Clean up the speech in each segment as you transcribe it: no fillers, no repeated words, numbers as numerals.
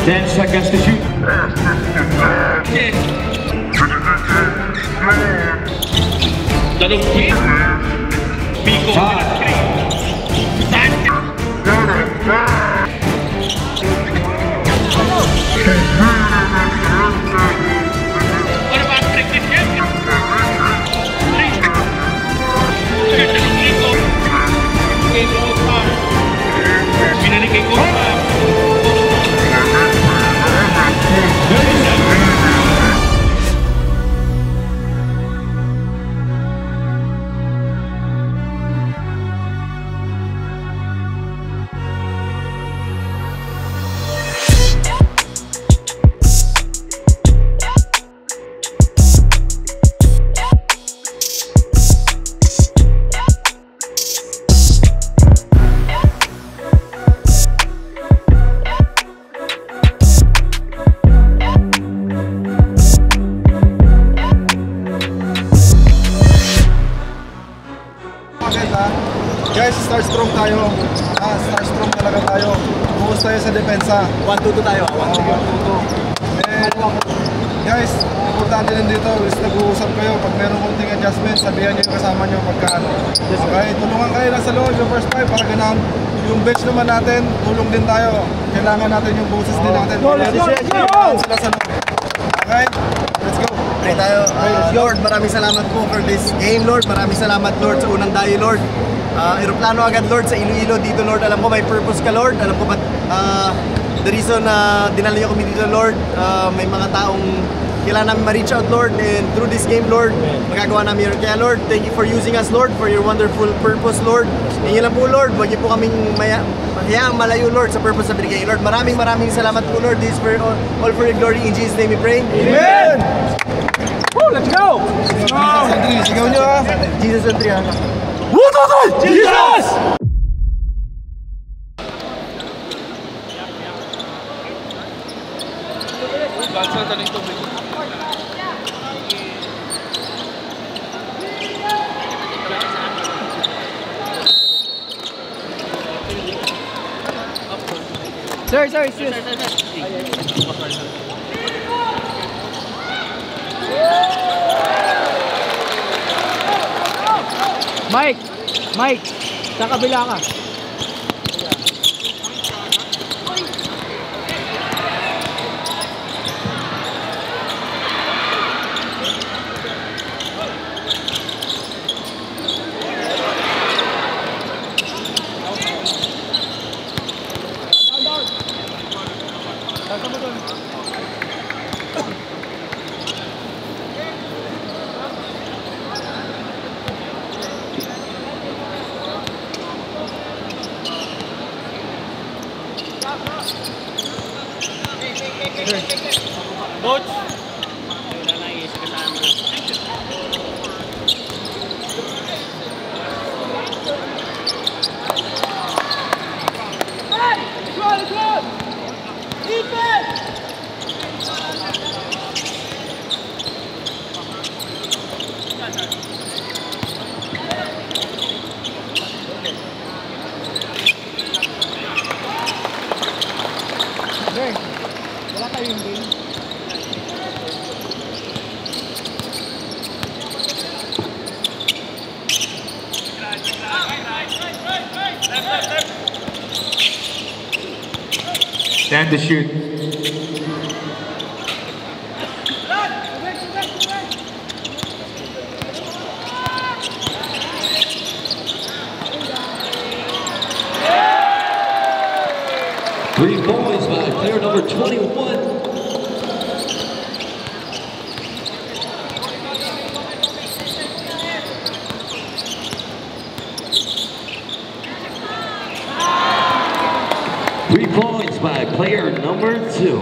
10 seconds to shoot. Guys, start strong tayo. Start strong talaga tayo. Buhos tayo sa depensa. 1-2-2 tayo. 1-2-2. Guys, importante din dito is nag-uusap kayo. Pag meron konting adjustment, sabihan nyo yung kasama nyo pagka ano. Okay, tulungan kayo lang sa loob yung first 5 para ganahan. Yung bench naman natin, tulong din tayo. Kailangan natin yung boses din natin. Sila sa loob. Okay, let's go. Pray tayo. Lord, maraming salamat po for this game, Lord. Maraming salamat, Lord, sa unang dayo, Lord. Aeroplano agad, Lord, sa Iloilo dito, Lord. Alam ko may purpose ka, Lord. Alam ko ba't the reason na dinala niyo kami dito, Lord, may mga taong kailangan namin ma-reach out, Lord. And through this game, Lord, magagawa namin yun. Kaya, Lord, thank you for using us, Lord, for your wonderful purpose, Lord. And yun lang po, Lord. Huwag niyo po kaming hayaang malayo, Lord, sa purpose na binigay, Lord. Maraming salamat po, Lord. This is for all for your glory. In Jesus' name we pray. Amen! Woo, let's go! Sigaw nyo ha! Jesus on 3, ha? Jesus! Sir. Mike, sa kabila ka. Coach! Wala tayong game. Stand to shoot. Three points by player number 21. Three points by player number 2.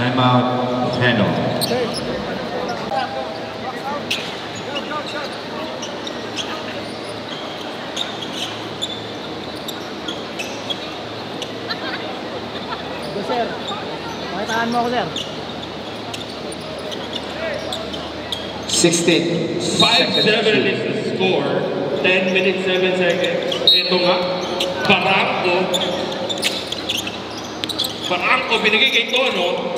Timeout, handle. Puntahan mo ako, sir. 16. 5-7 is the score. 10 minutes, 7 seconds. Ito nga, Barangco binigay kay Tono.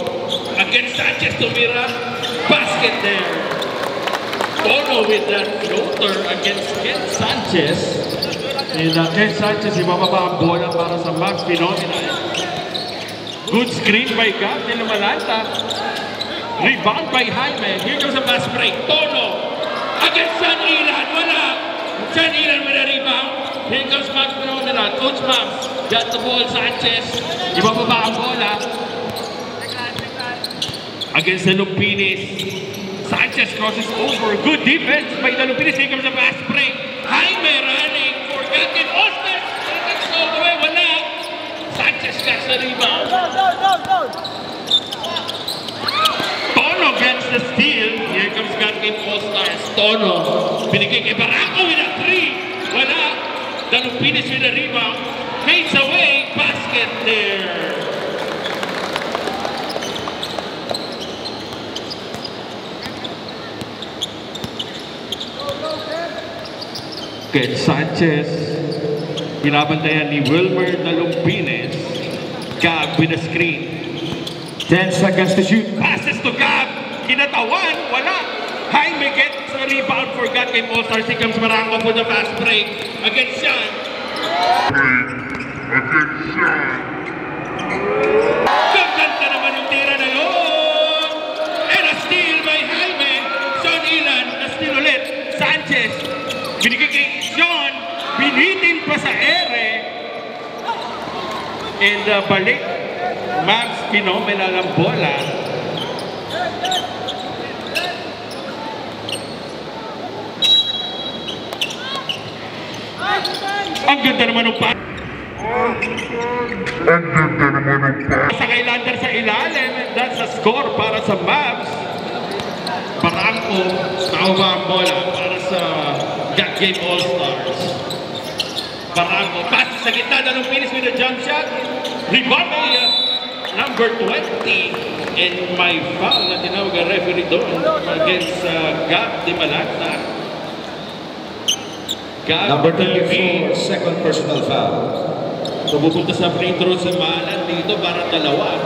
Against Sanchez, tumira. Basket there. Tono with that floater against Ken Sanchez. And Ken Sanchez, ibababa ang bola para sa Max Phenomenal. Good screen by Gab de Lumalanta. Rebound by Jaime. Here comes a fast break. Tono against San Ilan. Wala. San Ilan with a rebound. Here comes Max Phenomenal. Coach Max got the ball. Sanchez. Ibababa ang bola. Against the Lupinis. Sanchez crosses over. Good defense by the Lupinis. Here comes a fast break. Jaime running for Gaten Oscar. It's all the way. Wala. Sanchez gets the rebound. Tono gets the steal. Here comes Gaten All-Stars. Tono. Binigay kay Barangco with a 3. Wala. The Lupinis with a rebound. Fades away. Basket there. Ken Sanchez, binabantayan ni Wilmer Dalumpines. Gab with a screen. 10 seconds to shoot. Passes to Gab. Kinatawan. Wala. Jaime gets a rebound for God Game All-Stars. Here comes Barangco for the fast break against Sean. Gaganda naman yung tira na yun. And a steal by Jaime. Sean Ilan. A steal ulit. Sanchez. Binigay kay Sean. Binitin pa sa ere. And balik. Max Phenomenal ang bola. Ang ganda naman ng pass. Sa kay Lander sa ilalim. And that's a score para sa Mavs. Barangco. Nakuha ang bola para sa God Game All-Stars. Barangco. Pass sa gitna. Dalong finish with a jump shot. Rebound by number 20. And may foul na tinawag ang referee doon against Gab de Malanta. Number 24, second personal foul. So pupunta sa free throw si Malan dito para dalawa.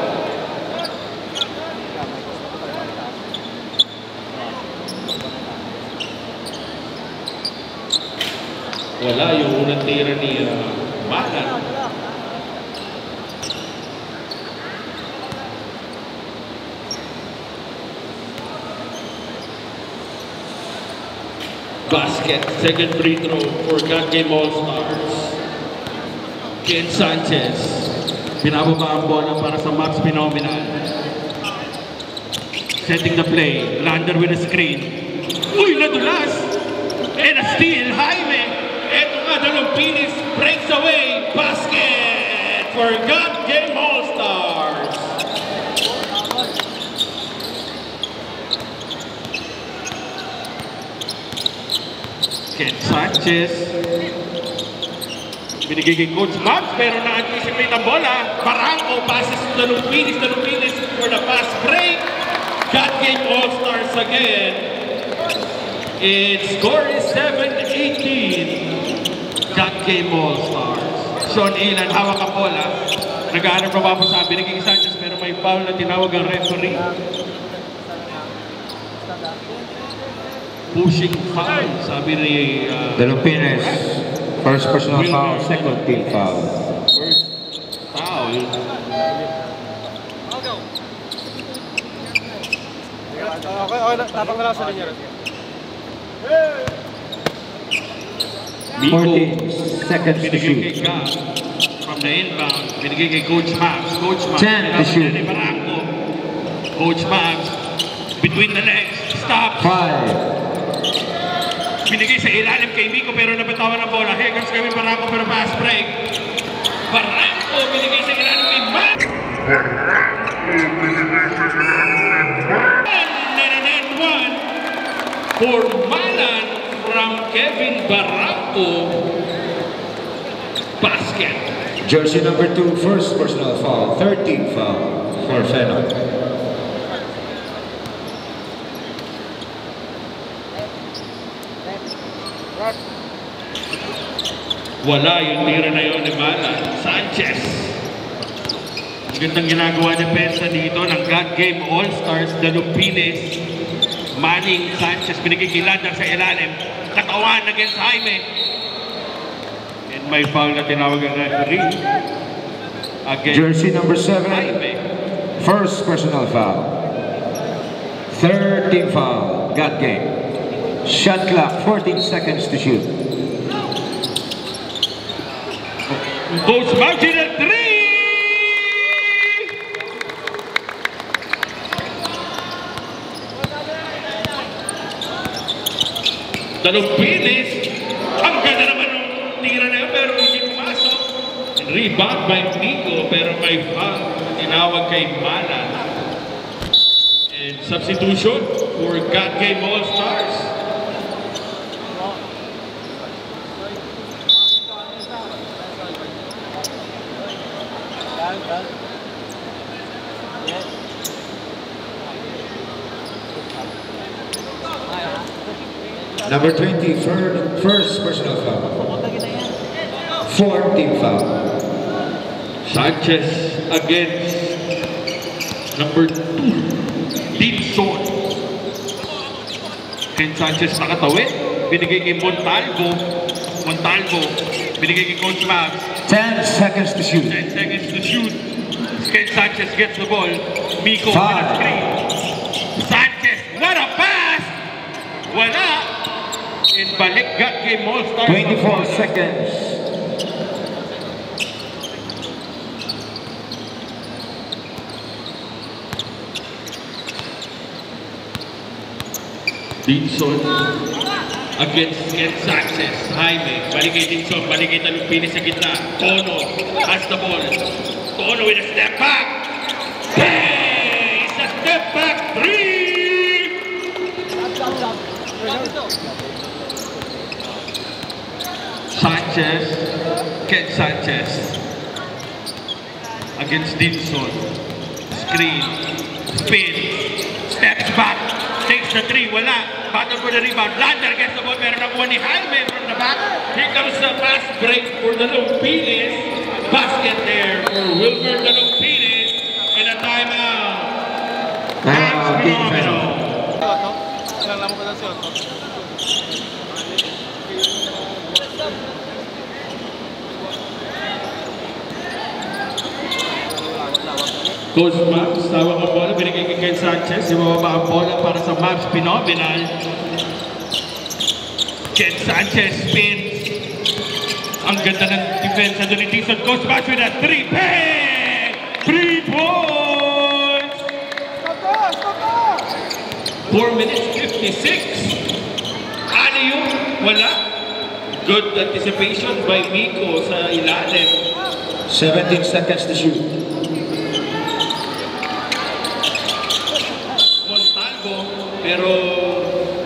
Wala yung unang tira ni Malan. Basket, second free throw for God Game All-Stars. Ken Sanchez. Binababa ang bola para sa Max Phenomenal. Setting the play. Lander with a screen. Uy, nadulas! And a steal, Jaime. Eto nga, Dalumpines breaks away. Basket for God Game All-Stars. Ken Sanchez. Binigay kay Coach Max, pero na-anticipate ang bola. Barangco passes to Dalumpines. Dalumpines for the fast break. God Game All-Stars again. Its score is 7-18. God Game All-Stars. Sean Ilan, hawak ang bola. Nag-aanap na mapasa. Binigay kay Sanchez, pero may foul na tinawag ang referee. Pushing foul, sabi ni Dalumpines, first personal foul, second team foul. First foul. Okay, tapang na lang sa linya. 14 seconds to binigay shoot. kay Gab from the inbound. Binigay kay Coach Max. Coach Max. 10 to shoot. Barangco. Coach Max. Between the legs. Stop. 5. Binigay sa ilalim kay Miko pero napatawan ang bola. Here comes kami Barangco pero fast break. Barangco binigay sa ilalim kay Max. And one for Malan from Kevin Barangco. Basket. Jersey number 2, first personal foul, 13th foul for Phenom. Wala yung tira na yun ni Mala. Sanchez. Ang gandang ginagawa ni Pensa dito ng God Game All-Stars, Dalumpines. Manning, Sanchez, binigay kay Lander sa ilalim. Katawan against Jaime. And may foul na tinawag ang referee. Against Jersey number 7, Jaime. first personal foul, 13th foul, God game. Shot clock, 14 seconds to shoot. Goes Mountain at 3! Dalumpines. Ang ganda naman ng tira na yun, pero hindi pumasok. Rebound by Nico, pero may foul. Tinawag kay Mala. And substitution for God Game All-Stars. Number 20, first personal foul, 14th foul. Sanchez against number 2, Dinson. Ken Sanchez nakatawid. Binigay kay Montalvo. Binigay kay Coach Mavs. 10 seconds to shoot. 10 seconds to shoot. Ken Sanchez gets the ball. Miko with a screen. Sanchez, what a pass! Wala! In balik God Game All-Stars. 24 seconds. Dinson against Ken Sanchez. Jaime, balik kay Dinson, balik kay Dalumpines sa gitna. Tono has the ball. Tono with a step back. Hey! It's a step back 3! Sanchez, Ken Sanchez against Dinson. Screen, spin, steps back, takes the 3, wala. Battle for the rebound. Lander gets the ball, pero nakuha ni Jaime from the back. Here comes the fast break for Dalumpines. Basket there for Wilmer Dalumpines. And a timeout. That's phenomenal. Coach Mavs, tawag ang bola, binigay kay Ken Sanchez, ibababa ang bola para sa Mavs Phenomenal. Ken Sanchez spins. Ang ganda ng defense doon ni Dinson. Coach Mavs with a 3. Bang! 3 points! 4 minutes 56. Ano yung wala? Good anticipation by Miko sa ilalim. 17 seconds to shoot. Pero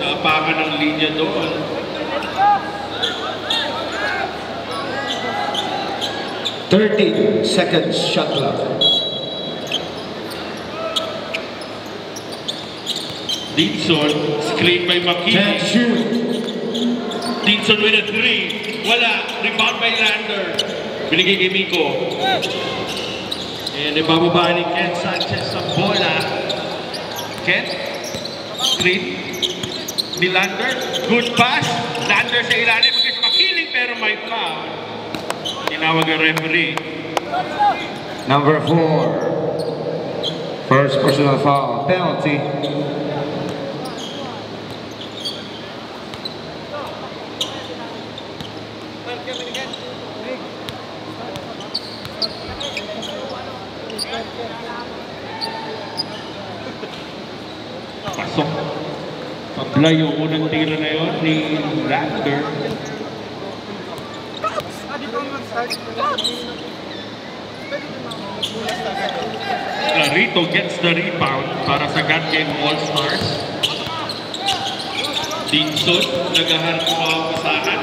naapakan ng linya doon. $13 seconds shot clock. Dinson, screen by Makini. 10 to shoot. Dinson with a 3. Wala. Rebound by Lander. Binigay kay Miko. And ibababa ni Ken Sanchez ang bola. Ken? Screen ni Lander. Good pass. Lander sa ilalim. Kasi makiling pero may foul. Tinawag ang referee. Number 4, first personal foul, penalty. Pasok. Pablay yung unang tira na yun ni Lander. Clarito gets the rebound para sa God Game All-Stars. Dinson, nagaharap ko ang pasahan.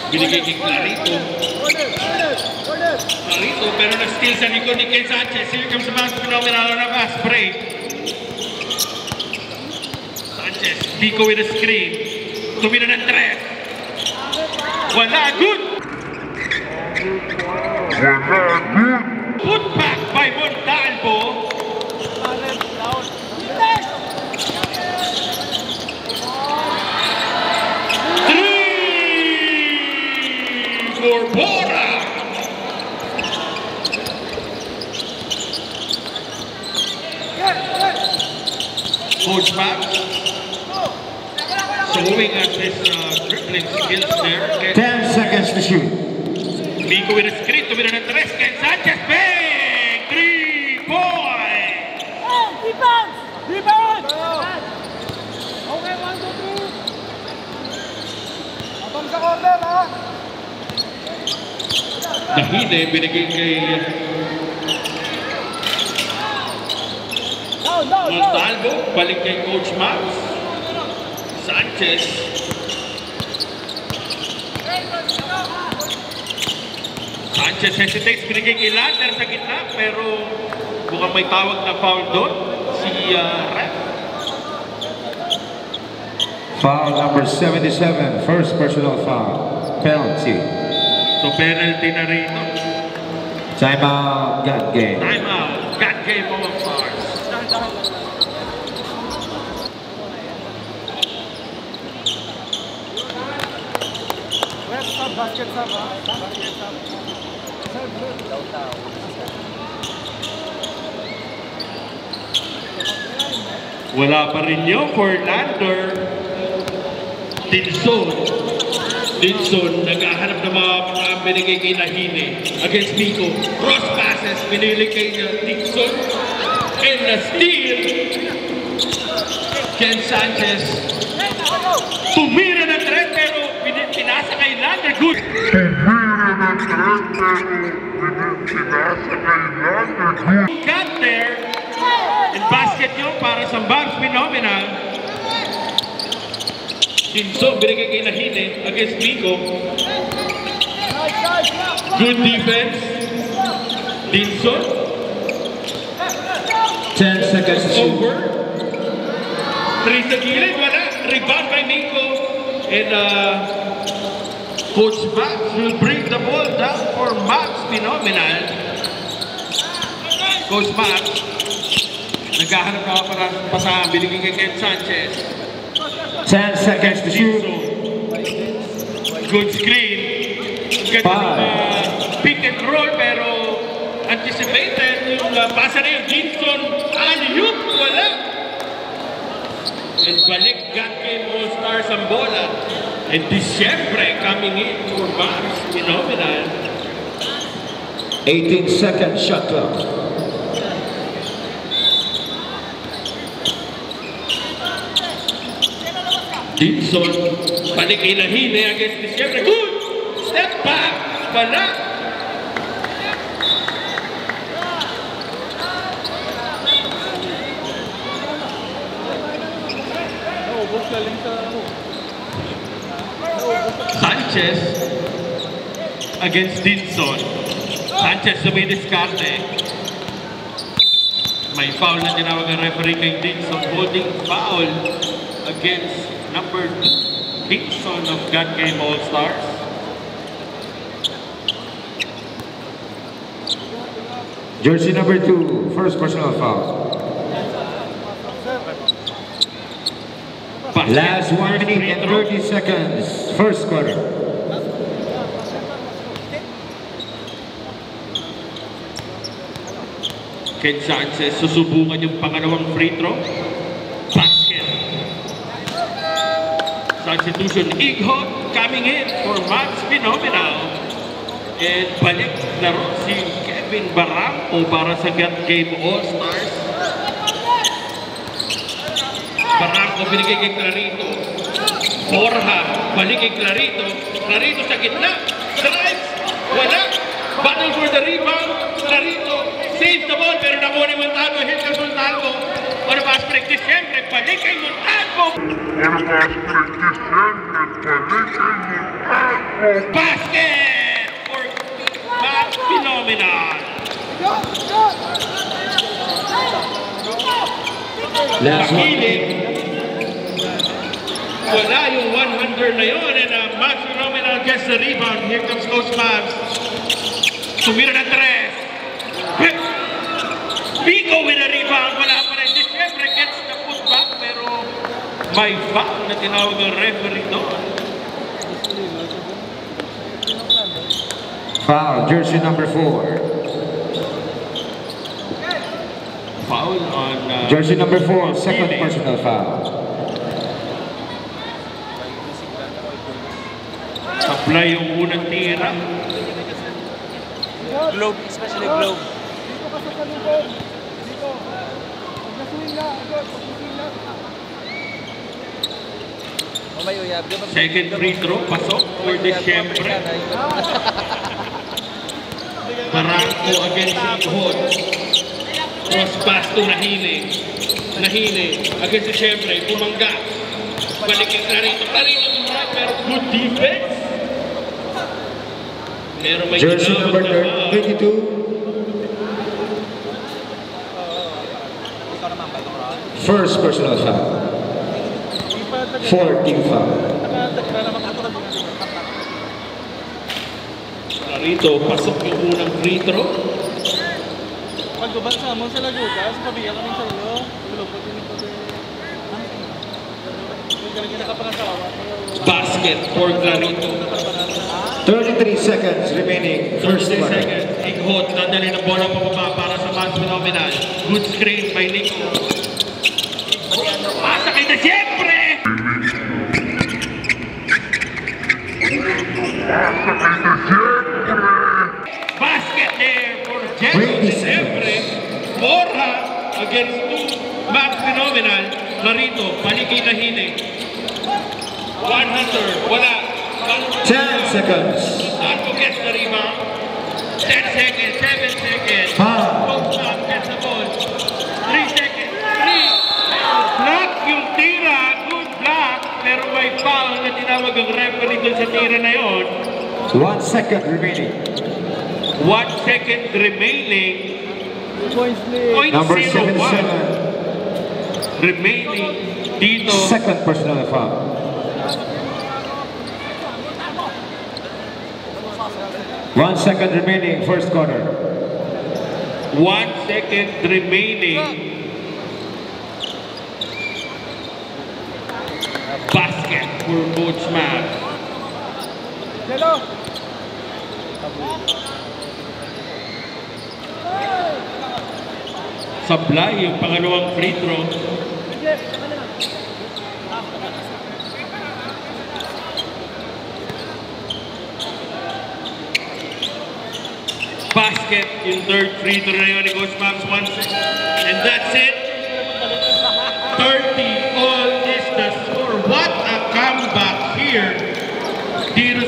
Binigay kay Clarito. Clarito, pero na-steal sa likod ni Ken Sanchez. Here comes the Mavs phenomenal on a fast break. Sanchez, Pico with a screen. Tumira ng 3. Wala, good! Put back by Montalvo. For Bora. Coach Max showing us his dribbling skills there. 10 seconds to shoot. Pico with a screen, tumira ng 3. Ken Sanchez, big 3-point. Defense! Defense! Okay, 1, 2, 3. Abang sa corner, ha? Nahide, binigay kay Montalvo, balik kay Coach Max. Sanchez. Sanchez hesitates, binigay kay Lander sa gitna, pero mukhang may tawag na foul doon. Si Ref. Foul number 77, first personal foul. Penalty. So penalty na rito. Timeout, got game. Time out. Got game All Stars. West sub, basket sub, ha? Basket sub. Wala pa rin yun for Lander. Dinson, naghahanap ng mga binigay kay Nahine against Pico. Cross passes, pinili kay Dinson. And na steal. Ken Sanchez. Tumira ng 3 pero pinasa kay Lander. Good. Got there. And basket yun para sa Mavs phenomenal. Dinson, binigay kay Nahine against Pico. Good defense. Dinson. 10 seconds to shoot. Over. 3 sa gilid, wala. Rebound by Nico. And Coach Max will bring the ball down for Max phenomenal. Coach Max, naghahanap na para pasahan, binigay kay Ken Sanchez. 10 seconds to shoot. Good screen. Ganda ng pick and roll pero anticipated yung pasa na yung Dinson. Alley-oop, wala. And balik got game All-Stars ang bola. And Disyembre coming in for Mavs phenomenal. 18 seconds shot clock. Dinson, balik kay Nahine against Disyembre. Good! Step back! Wala! Sanchez against Dinson. Sanchez sumidiskarte. May foul na tinawag ang referee kay Dinson. Holding foul against number 2, Dinson of God Game All-Stars. Jersey number 2, first personal foul. Last 1 minute and 30 seconds, first quarter. Ken Sanchez, susubukan yung pangalawang free throw. Basket. Substitution, Ighot coming in for Mavs phenomenal. And balik laro si Kevin Barranco para sa God Game All-Stars. Barranco binigay kay Clarito. Borja, balik kay Clarito. Clarito sa gitna. Drives. Wala. Battle for the rebound. Clarito saves the ball pero nakuha ni Montalvo. Hit ka Montalvo. On a fast break this siyempre. Balik kay Montalvo. On a fast break this siyempre. Balik kay Montalvo. Basket for Max Phenomenon. Last one. Makilig. Wala yung 100 na yun. And Max Phenomenon gets the rebound. Here comes Coach Mavs. Tumira na 3. Pico with a rebound. Wala pa rin. Siyempre gets the putback. Pero may foul na tinawag ng referee doon. Foul, jersey number 4. Foul on Jersey number 4, second personal foul. Apply yung unang tira. Globe, especially globe. Dito ka sa palubog. Dito. Pag nasuhin na, agad. Pag nasuhin na. Second free throw, pasok for the siyempre. Barangco against Ighot. Cross pass to Nahine. Nahine against siyempre, bumangga. Balikin Clarito. Clarito tumulay, pero good defense. Pero may Jersey ginawag number na 22. First personal foul. 14 foul. Clarito, pasok yung unang free throw. Pagbabansa mo sila Judas, pabigyan kami sa iyo. Lulupot din ito. Galing ka nakapangasawa. Basket for Clarito. 33 seconds remaining. First 30 quarter. seconds. Ighot, nadali ng bola pababa para sa Max Phenomenon. Good screen by Nico. Pasakay na siyempre! Basket there for Jesse. Siyempre, Borja against Max Phenomenon. Clarito, baligay na hine. 100, wala. 10 seconds. Marco gets the rebound. 10 seconds, 7 seconds. Coach Mavs gets the ball. 3 seconds, 3. Block yung tira. Good block. Pero may foul na tinawag ang referee dun sa tira na yon. 1 second remaining. 1 second remaining. Number 0.01 77. remaining dito. Second personal foul. One second remaining, first quarter. 1 second remaining. Basket for Coach Mavs. Hello. Sablay yung pangalawang free throw. Basket yung third free throw na yun ni Coach Mavs 1 second. And that's it. 30 all is the score. What a comeback here. Dito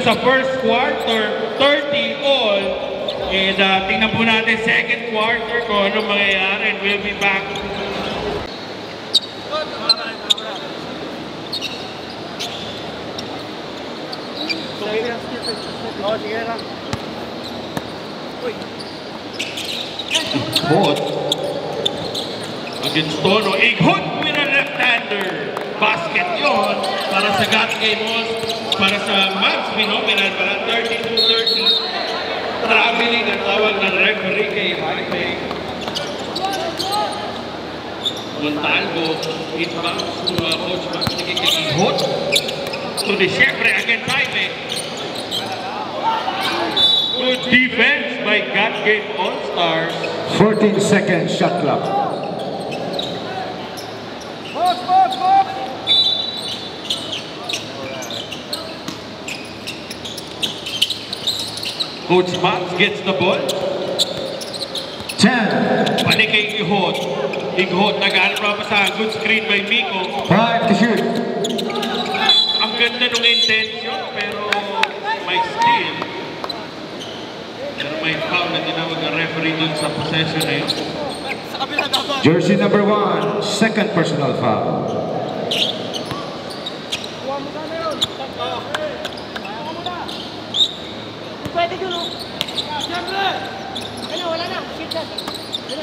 sa first quarter, 30 all. And tingnan po natin second quarter kung ano mangyayari. And we'll be back. Ighot against Tono. Ighot with a left-hander. Basket yun para sa Gat Games, para sa Max Phenomenon, para 32-30. Traveling ang tawag ng referee kay Jaime Montalvo. Inbounds to Coach Max. Ighot to the siyempre against Jaime. Good defense by Gat Game All-Stars. 14 seconds shot clock. Box, box, box. Coach Max gets the ball. 10. Balik kay Ighot. Ighot, nag-aaral pa sa good screen by Miko. 5 to shoot. Ang ganda ng intention, pero may steal. Pero may foul na tinawag ng referee dun sa possession na yun. Jersey number 1, second personal foul.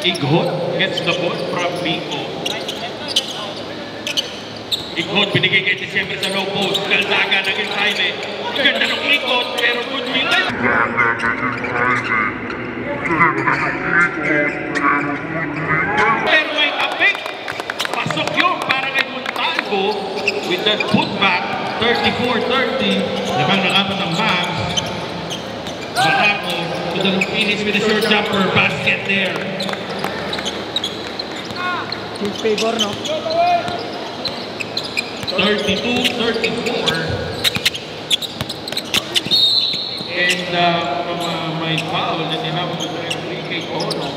Ighot gets the ball from Miko. Ighot binigay kay December sa low post. Galdaga naging Jaime. Ganda ng ikot pero good minute. Pero may apik. Pasok yun para kay Montalvo with that putback. 34-30. Namang nakapat ng Mavs. Barako with the finish with a short jumper. Basket there. Team favor, no? 32-34. And may foul na tinawag ng referee kay Ono.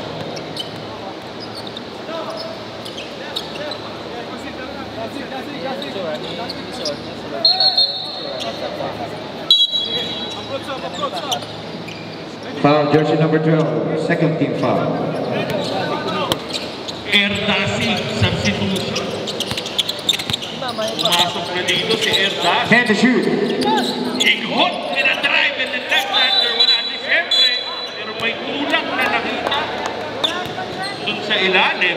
Foul, jersey number 12, second team foul. Erdasi, substitution. Pumasok na dito si Erdasi. And to shoot. Ighot, pinadrive and the left-hander. Wala ni siyempre. Pero may tulak na nakita. Doon sa ilalim.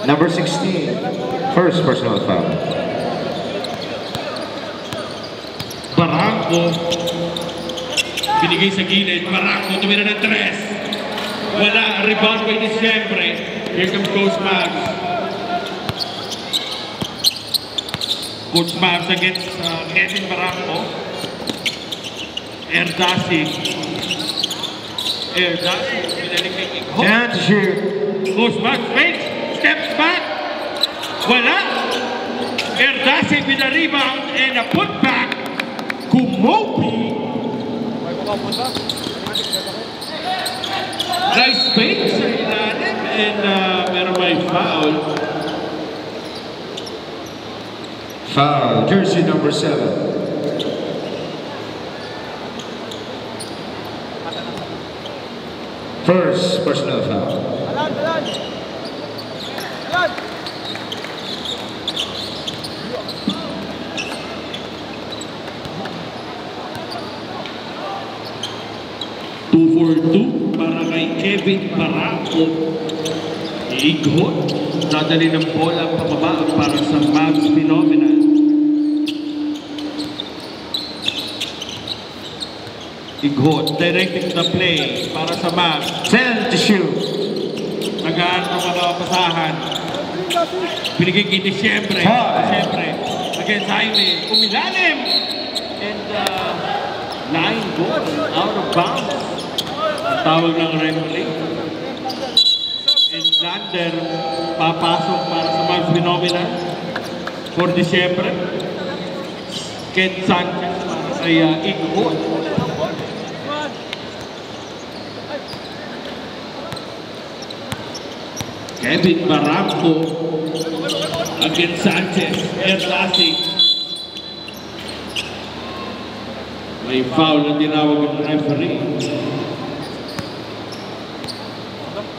Number 16, first personal foul. Barangco. Binigay sa gilid. Barangco, tumira ng 3. Wala, rebound by ni siyempre. Here comes Coach Mavs. Coach Mavs against Kevin Barangco. Erdasi. Pinalik kay Ighot. And to shoot. Coach Mavs fakes. Steps back. Wala. Erdasi with a rebound and a putback. Kumopi. Nice fake sa ilalim and meron may foul. Foul, jersey number 7. First personal foul. 2-4-2 para kay Kevin Barangco. Ighot. Dadali ng bola pababa para sa Mavs Phenomenal. Ighot directing the play para sa Mavs. 10 to shoot. Nagaan ng mga pasahan. Binigay kay Disyembre. Against Jaime. Umilalim. And line goal out of bounds. Ang tawag ng referee. And Lander papasok para sa Mavs Phenomenal for Disyembre. Ken Sanchez para kay Ighot. Kevin Barangco against Sanchez. Erdasi. May foul na tinawag ng referee.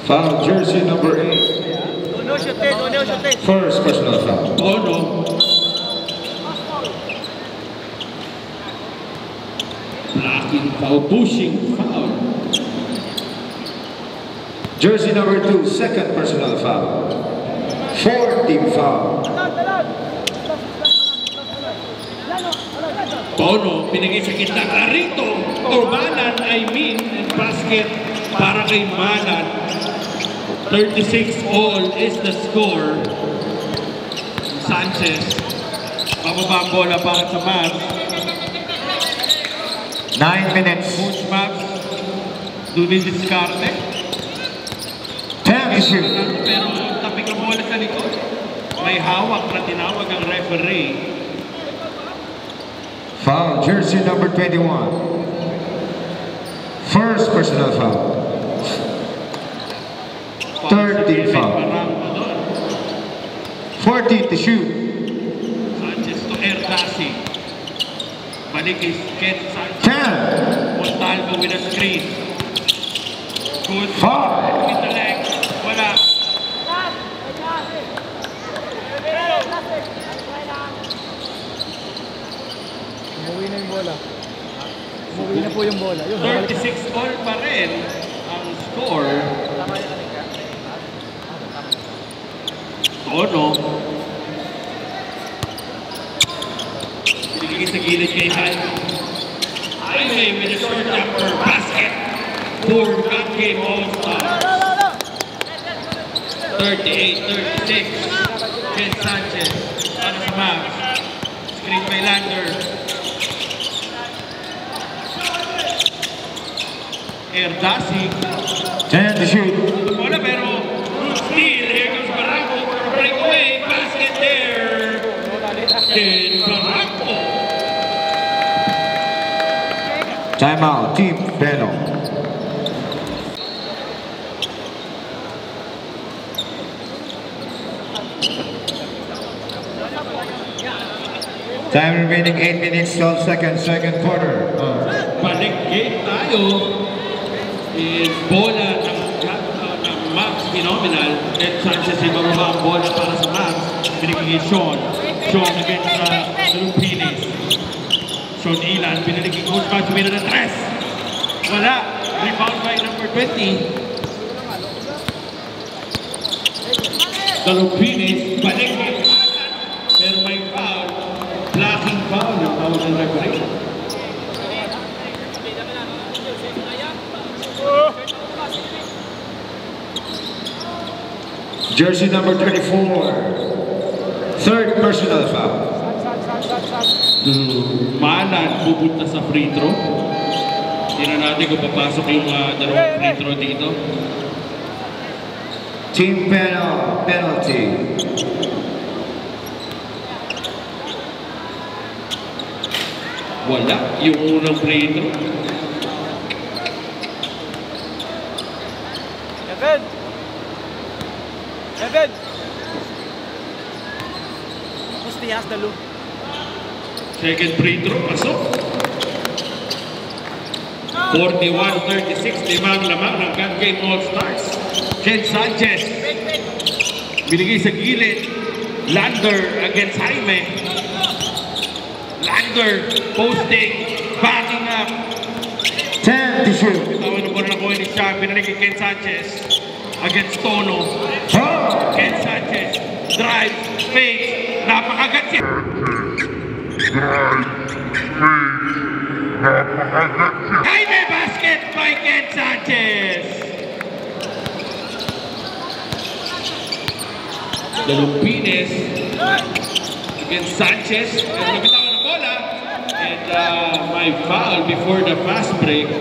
Foul, jersey number 8. First personal foul. Ono. Blocking foul, pushing foul. Jersey number 2, second personal foul. Fourth team foul. Ono, pinigay sa kita. Clarito, or Malan, and basket para kay Malan. 36 all is the score. Sanchez, pababa ang bola para sa Mavs. 9 minutes. Coach Mavs, Dunin Discarte. 10 to shoot. Pero tapik ang bola sa likod. May hawak na tinawag ang referee. Foul, jersey number 21. First personal foul. Third team foul. 14 to shoot. Sanchez to Erdasi. Balik kay Ken Sanchez. 10. Montalvo with a screen. Good. 5. With the leg. Wala. yung bola. Umuwi na po yung bola. Yun, 36 all pa rin ang score. Tono. Pinigigil sa gilid kay Jaime. Jaime with a short jumper basket for God Game All-Stars. 38-36. Ken Sanchez para sa Mavs. Screen by Lander. Erdasi. 10 to shoot. Bola pero good steal. Here comes Barranco for a breakaway. Basket there. Ken Barranco. Timeout, Team Beno. Time remaining 8 minutes, 12 seconds, second quarter. Balik game tayo. Is bola ng Mavs Phenomenal. Ed Sanchez yung bababa ang bola para sa Mavs. Binigay Sean. Sean against Lupinis. Sean Ilan. Binigay Coach Mavs. Tumira ng 3. Wala. Rebound by number 20. Lupinis. Balik game. Pero may foul. Blocking foul. Yung foul ng referee. Jersey number 24. Third personal foul. Malan pupunta sa free throw. Tingnan natin kung papasok yung dalawang free throw dito. Team Beno, penalty. Wala yung unang free throw. Evan! Tapos the loop. Second free throw, pasok. 41-36, lamang ng God Game All-Stars. Ken Sanchez. Binigay sa gilid. Lander against Jaime. Lander posting, backing up. 10 to shoot. Tawan na po na nakuha ni Siya. Binigay kay Ken Sanchez against Tono. Ken Sanchez drive, fake, napakagat siya. Jaime basket by Ken Sanchez. Lupinis against Sanchez. Nabitawan ng bola. And my foul before the fast break.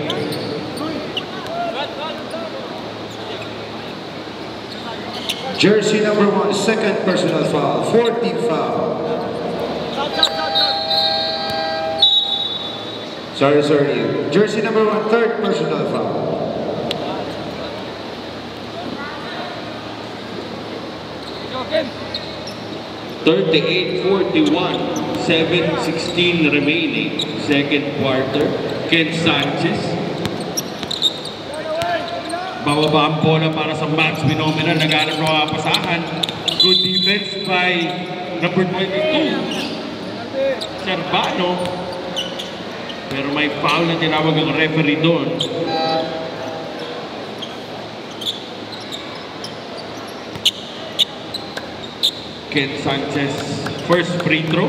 Jersey number 1, second personal foul. 14th foul. Sorry. Jersey number 1, third personal foul. Okay. 38-41, 7:16 remaining, second quarter. Ken Sanchez. Bababa ang bola para sa Mavs Phenomenal. Naghanap ng mga pasahan. Good defense by number 22, Cervano. Pero may foul na tinawag ang referee doon. Ken Sanchez, first free throw.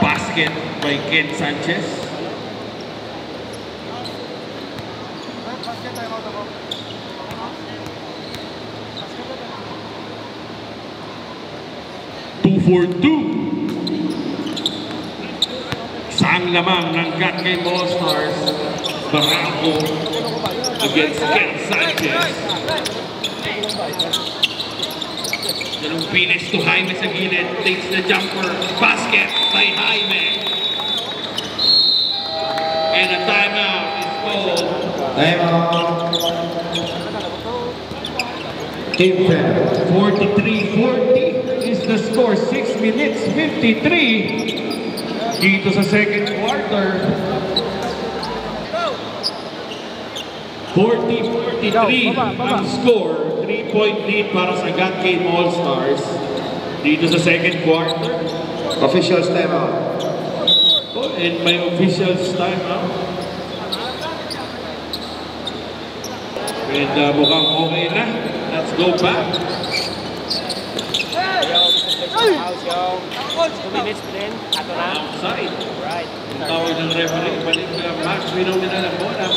Basket by Ken Sanchez. For 2. Isang lamang ng God Game All-Stars. Barranco against Ken Sanchez. Dalawang finish to Jaime sa gilid. Takes the jumper. Basket by Jaime. And a timeout is called. Timeout. Team Beno. 43-40 is the score. 6 minutes 53 dito sa second quarter. 40-43 ang score. 3-point lead para sa God Game All-Stars. Dito sa second quarter. Officials timeout. Oh, and my officials time out. And mukhang okay na. Let's go back. Outside. Right. Ang tawag ng referee, balik na match. Winong nila ng bola.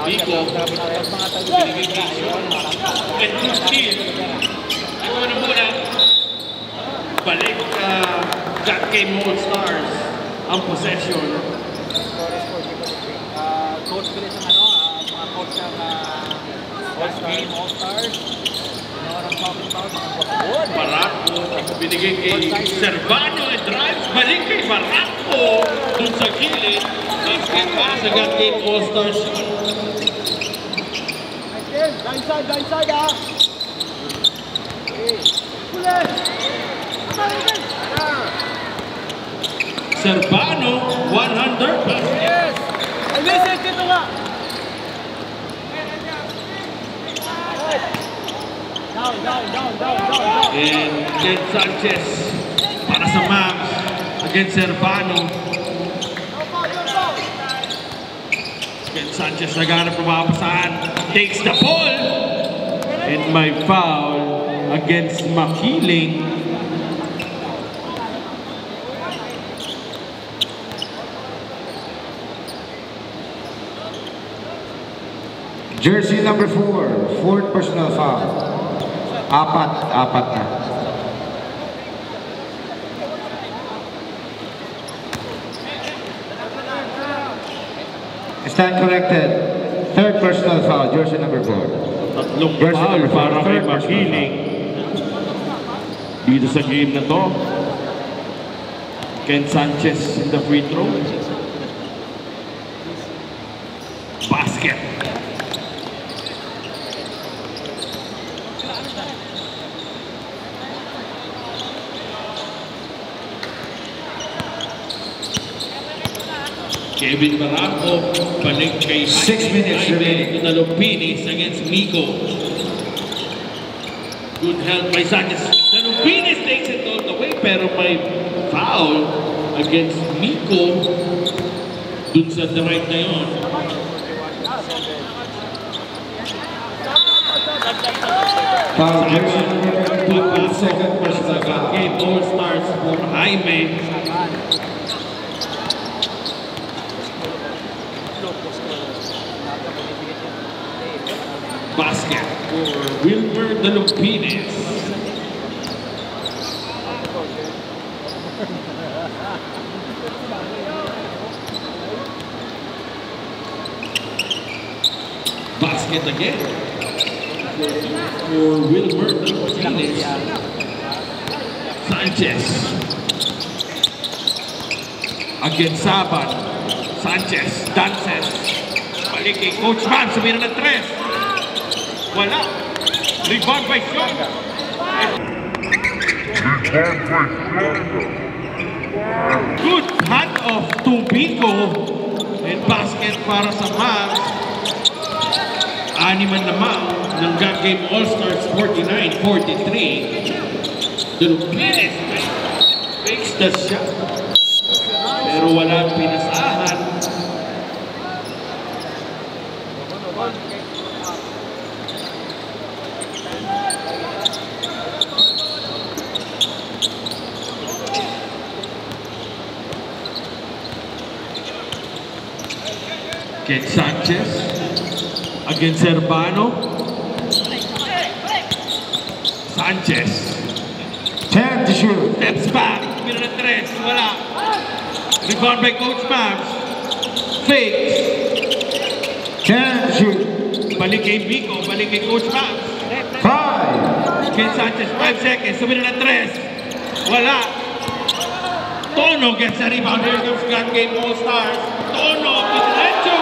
Biko. Binigay-cation. And good steal. Ako na muna. Balik that game All Stars ang possession. Coach ko rin ng mga coach ng All Stars. Barako, binigay kay Servano and drives, balik kay Barako dun sa gilid. Basket para sa God Game All Stars. Blind side ah! Servano, 100 basket. Yes! Listen, dito nga! Down. And Ken Sanchez para sa Mavs against Servano. Ken Sanchez naghanap ng mapasahan. Takes the ball. And may foul against Makiling. Jersey number 4, fourth personal foul. Apat na. Stand corrected. Third personal foul, jersey number 4. Tatlong Jersey foul number 4, para kay third personal Makiling. Dito sa game na to. Ken Sanchez in the free throw. Basket. Kevin Barako, balik kay 6 minutes remaining. Dalupinis against Miko. Good help by Sanchez. Dalupinis takes it all the way, pero may foul against Miko dun sa right na yun. Foul, jersey number 2, second personal foul. Game All Stars for Jaime. Basket for Wilmer Dalupinis. Basket again for Wilmer Dalupinis. Sanchez against Saban. Sanchez dances. Balik kay Coach Man, sumira ng 3. Wala. Rebound by Sean. Good hand off to Biko. And basket para sa Mavs. Animan naman ng God Game All-Stars 49-43. Dalupinis makes the shot. Pero walang pinasahan. Ken Sanchez against Servano. Sanchez 10 to shoot. steps back. Mira ng 3. Wala. Rebound by Coach Mavs. Fakes. 10 to shoot. Balik kay Biko. Balik kay Coach Mavs. 5. Ken Sanchez 5 seconds. Sumira ng 3. Wala. Tono gets a rebound. Here comes God Game All Stars. Tono with Lecho.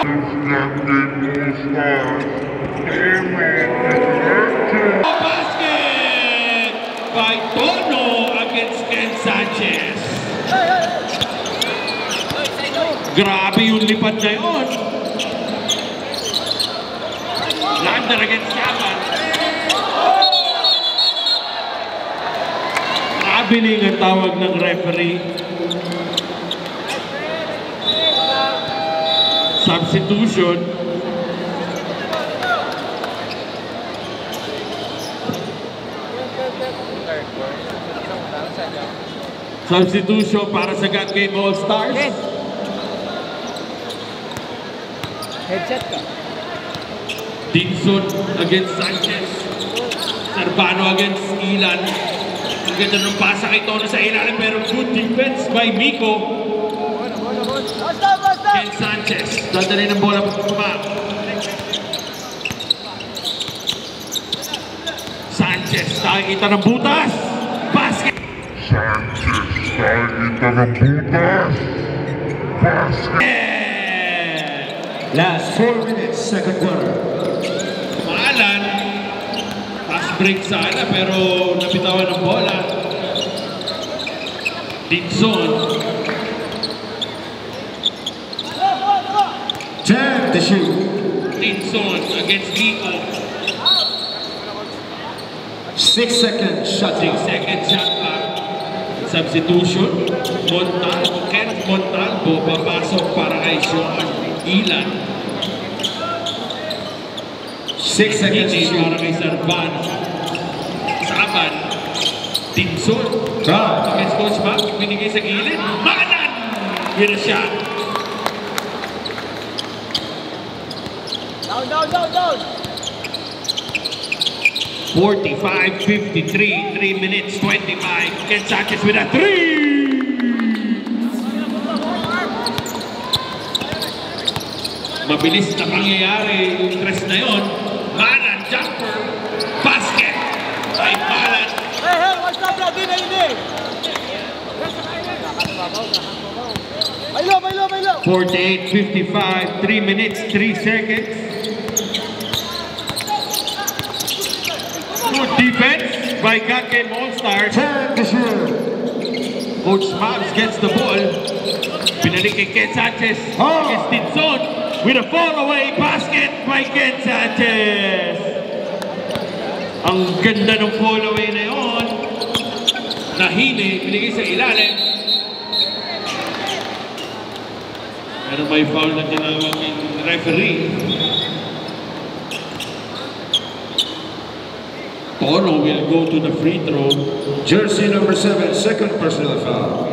Basket by Tono against Ken Sanchez. Grabe yung lipad na yun. Lander against Saban. Traveling ang tawag ng referee. Substitution. Substitution para sa God Game All-Stars. Headset ka. Dinson against Sanchez. Servano against Ilan. Ang ganda ng pasa kay Tono sa ilalim pero good defense by Miko. Ken Sanchez. Dadali ng bola pa. Sanchez. Nakikita ng butas. Basket. Last 4 minutes, second quarter. Maalan. Fast break sana pero nabitawan ng bola. Dinson. Time to shoot. Dinson against Miko. 6 seconds, shot 6 seconds shot clock. Substitution. Montalvo. Kent Montalvo papasok para kay Sean Ilan. 6 seconds to Para shoot. kay Servano. Saban. Dinson. Time. Against Coach Mac. Binigay sa gilid. Maalan! With a shot. Down. 45-53, 3 minutes 25. Ken Sanchez with a 3! Mabilis na pangyayari yung stress na yun. Malan, jumper, basket. Ay Malan. Hey, what's up, bro? Hindi. Bailo. 48-55, 3 minutes 3 seconds. Good defense by God Game All-Stars. Time to shoot. Coach Mavs gets the ball. Pinalik kay Ken Sanchez. Against Dinson with a fall-away basket by Ken Sanchez. Ang ganda ng fall-away na yun. Nahili, binigay sa ilalim. Pero may foul na tinawag ng referee. Tono will go to the free throw. Jersey number 7, second personal foul.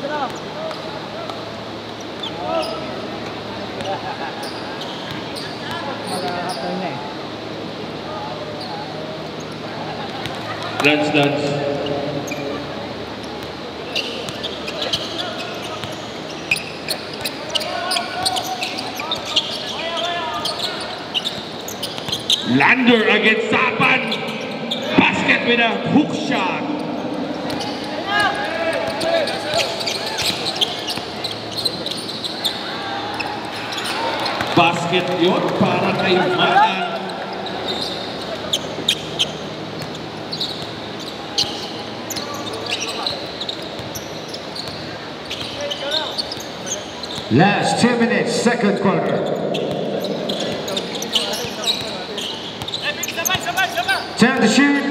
Sala. Dance. Lander against Saban. Basket with a hook shot. Basket yun para kay Malan. Last 2 minutes, second quarter. Time to shoot.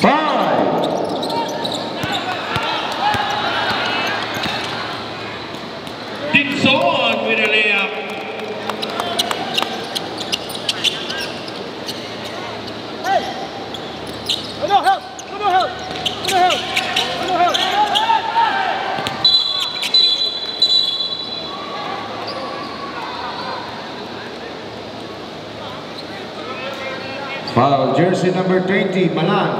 5. Dinson with a layup. Foul, jersey number 20, Malan.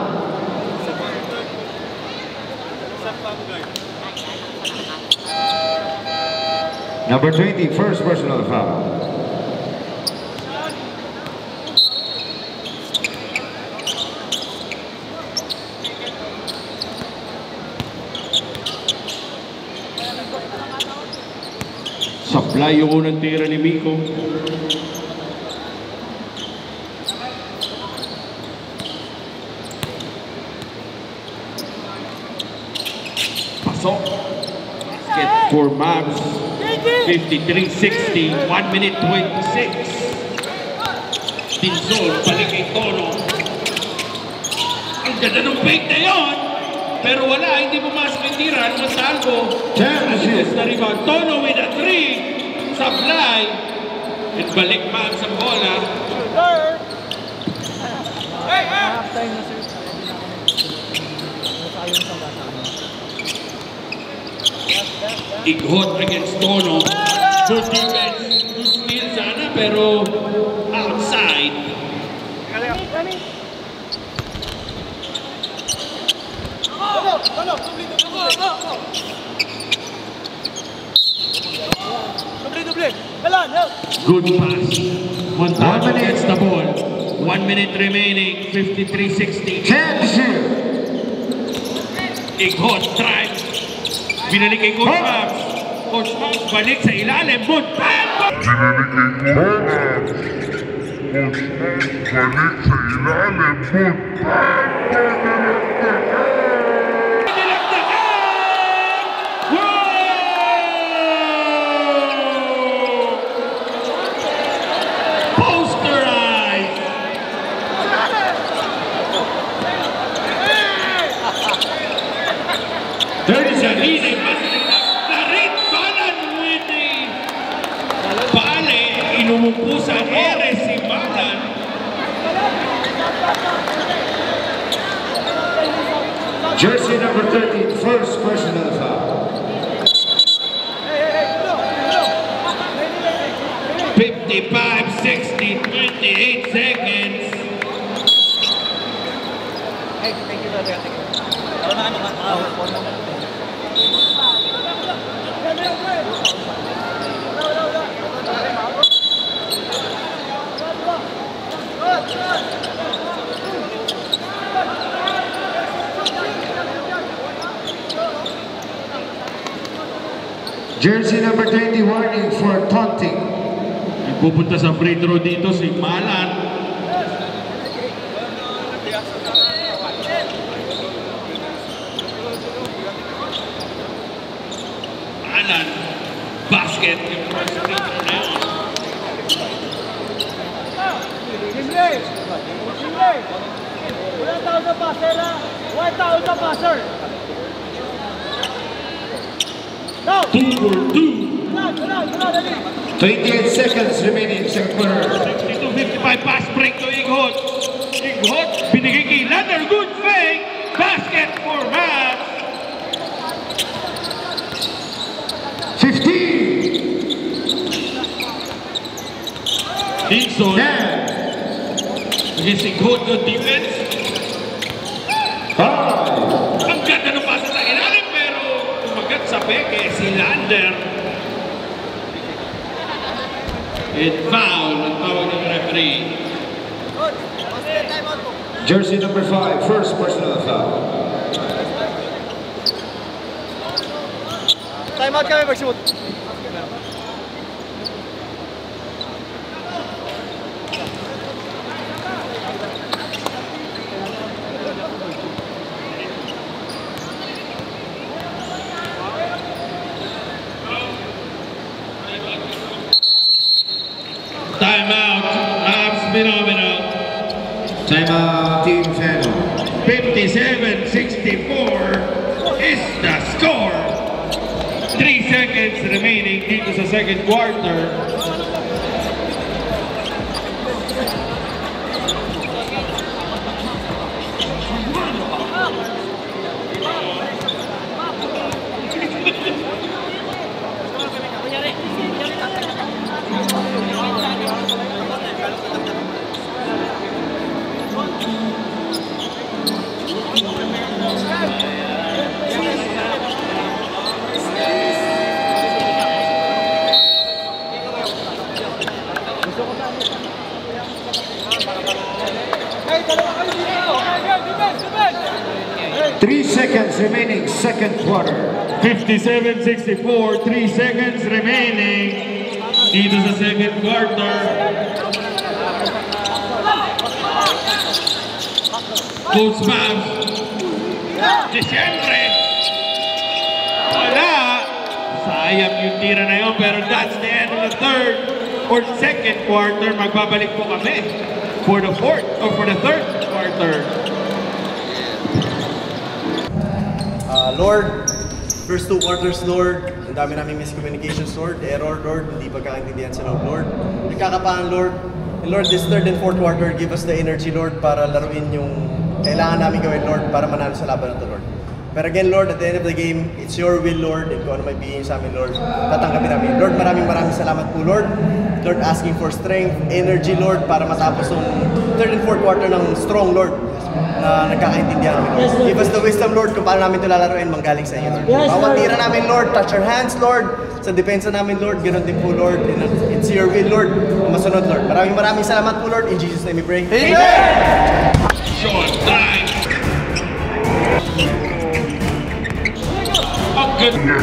Number 20, first personal foul. Supply yung unang tira ni Miko. pasok. Basket for Mavs. 53-60, 1 minute 26. Tinson, balik kay Tono. Ang ganda ng fake na yun. Pero wala, hindi pumasok yung tira. Masalvo. Assist na rebound. Tono with a 3. Supply. At balik Mavs ang bola. Ighot against Tono. Good defense. Good steal sana pero outside. Good pass. Montaño gets the ball. 1 minute remaining. 53-60. Ighot drive. Binalik kay Coach Mavs. Coach Mavs balik sa ilalim. Montaño! Posterized! There is a leading Larit Balan with the Bale. Inumupo sa ere si Balan. Jersey number 13, first personal foul. 55, 60, 28 seconds. Thank you, Dad. Jersey number 20, warning for taunting. Pupunta sa free throw dito si Malan. Malan, basket yung first free throw na yun. Wala tao sa passer ha? Wala tao sa passer! 2 for 2. 28 seconds remaining, second quarter. 62-55 pass break to Ighot. Ighot, binigay kay Lander. Good fake. Basket for Mavs. 15. Dixon. 10. Against Ighot, good defense. 5. Ang ganda ng pasa sa ilalim pero tumagat sa peke si Lander. And foul ang tawag ng referee. Jersey number 5, first personal foul. Time out kami mag-shoot. Timeout. Mavs phenomenal. Timeout, Team Fano. 57-64 is the score. 3 seconds remaining dito sa second quarter. Three seconds remaining, second quarter. 57-64, 3 seconds remaining dito sa second quarter. Coach Mavs, Disyempre, Sayang yung tira na yun, pero that's the end of the third or second quarter. Magbabalik po kami for the fourth or for the third quarter. Lord, first 2 quarters, Lord, ang dami namin miscommunications, Lord, error, Lord, hindi pagkakaintindihan sa loob, Lord. Nagkakapaan, Lord. And Lord, this third and fourth quarter, give us the energy, Lord, para laruin yung kailangan namin gawin, Lord, para manalo sa laban na to, Lord. Pero again, Lord, at the end of the game, it's your will, Lord, and kung ano may bigyan sa amin, Lord, tatanggapin namin. Lord, maraming salamat po, Lord. Lord, asking for strength, energy, Lord, para matapos yung third and fourth quarter ng strong, Lord, na nagkakaintindihan namin, Lord. Give us the wisdom, Lord, kung paano namin ito lalaruin, manggaling sa inyo, Lord. Bawat tira namin, Lord, touch our hands, Lord. Sa depensa namin, Lord, ganoon din po, Lord. And it's your will, Lord, na masunod, Lord. Maraming salamat po, Lord. In Jesus' name we pray. Amen! Short time. Ang ganda.